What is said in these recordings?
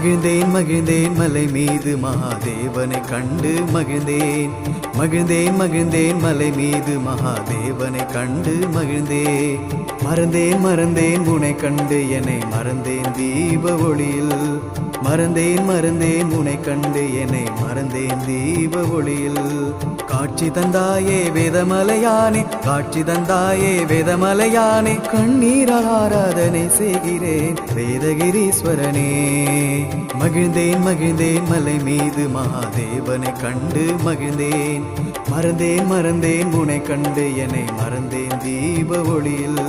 மகிழ்ந்தேன் மகிழ்ந்தேன் மலை மீது மகாதேவனை கண்டு மகிழ்ந்தேன். மகிழ்ந்தேன் மகிழ்ந்தேன் மலை மீது மகாதேவனை கண்டு மகிழ்ந்தேன். மறந்தேன் மறந்தேன் உனை கண்டு என்னை மறந்தேன் தீப ஒளியில். மறந்தேன் மறந்தேன் உனை கண்டு என்னை மறந்தேன் தீப ஒளியில். காட்சி தந்தாயே வேதமலையானே, காட்சி தந்தாயே வேதமலையானே, கண்ணீரால் ஆராதனை செய்கிறேன் வேதகிரீஸ்வரனே. மகிழ்ந்தேன் மகிழ்ந்தேன் மலை மீது மகாதேவனை கண்டு மகிழ்ந்தேன். மறந்தேன் மறந்தேன் உனை கண்டு என்னை மறந்தேன் தீப ஒளியில்.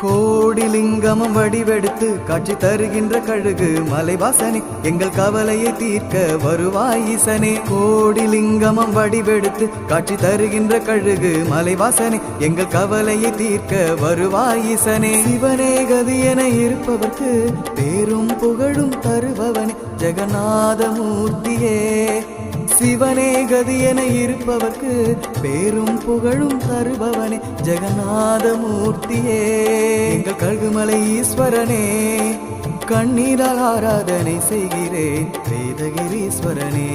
கோடிலிங்கமும் வடிவெடுத்து காட்சி தருகின்ற கழுகு மலைவாசனே, எங்கள் கவலையை தீர்க்க வருவாய் ஈசனே. கோடிலிங்கமும் வடிவெடுத்து காட்சி தருகின்ற கழுகு மலைவாசனே, எங்கள் கவலையை தீர்க்க வருவாய் ஈசனே. சிவனே கதி என இருப்பவர்க்கு பேரும் புகழும் தருபவனே ஜெகநாத மூர்த்தியே. சிவனே கதி என இருப்பவர்க்கு பேரும் புகழும் தருபவனே ஜெகநாத மூர்த்தியே. எங்கள் கழுகுமலை ஈஸ்வரனே, கண்ணீரால் ஆராதனை செய்கிறேன் வேதகிரீஸ்வரனே.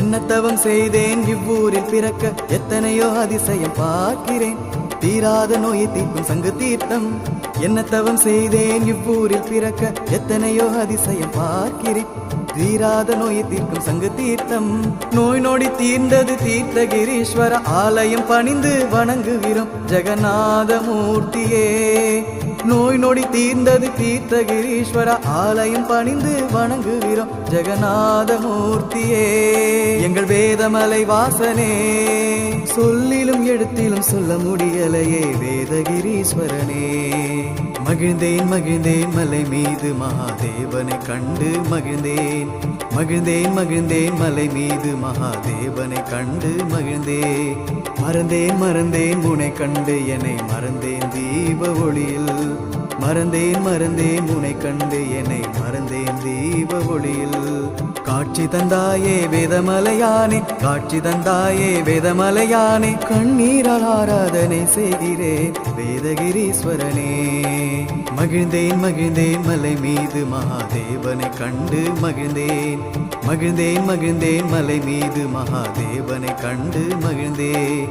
என்ன தவம் செய்தேன் இவ்வூரில் பிறக்க, எத்தனையோ அதிசயம் பார்க்கிறேன் தீராத நோயை தீர்க்கும் சங்கு தீர்த்தம். என்ன தவம் செய்தேன் இவ்வூரில் பிறக்க, எத்தனையோ அதிசயம் பார்க்கிறேன் தீராத நோயை தீர்க்கும் சங்கு தீர்த்தம். நோய் நொடி தீர்ந்தது தீர்த்தகிரீஸ்வர, ஆலயம் பணிந்து வணங்குகிறோம் ஜெகநாத மூர்த்தியே. நோய் நொடி தீர்ந்தது தீர்த்தகிரீஸ்வர, ஆலயம் பணிந்து வணங்குகிறோம் ஜெகநாத மூர்த்தியே. எங்கள் வேதமலை வாசனே, சொல்லிலும் எழுத்திலும் சொல்ல முடியலையே வேதகிரீஸ்வரனே. மகிழ்ந்தேன் மகிழ்ந்தேன் மலை மீது மகாதேவனை கண்டு மகிழ்ந்தேன். மகிழ்ந்தேன் மகிழ்ந்தேன் மலை மீது மகாதேவனை கண்டு மகிழ்ந்தேன். மறந்தேன் மறந்தேன் உனை கண்டு என்னை மறந்தேன் தீப ஒளியில். மறந்தேன் மறந்தேன் உனை கண்டு என்னை மறந்தேன் தீப ஒளியில். காட்சி தந்தாயே வேதமலையானே, காட்சி தந்தாயே வேதமலையானே, கண்ணீரால் ஆராதனை செய்கிறேன் வேதகிரீஸ்வரனே. மகிழ்ந்தேன் மகிழ்ந்தேன் மலை மீது மகாதேவனை கண்டு மகிழ்ந்தேன். மகிழ்ந்தேன் மகிழ்ந்தேன் மலை மீது மகாதேவனை கண்டு மகிழ்ந்தேன்.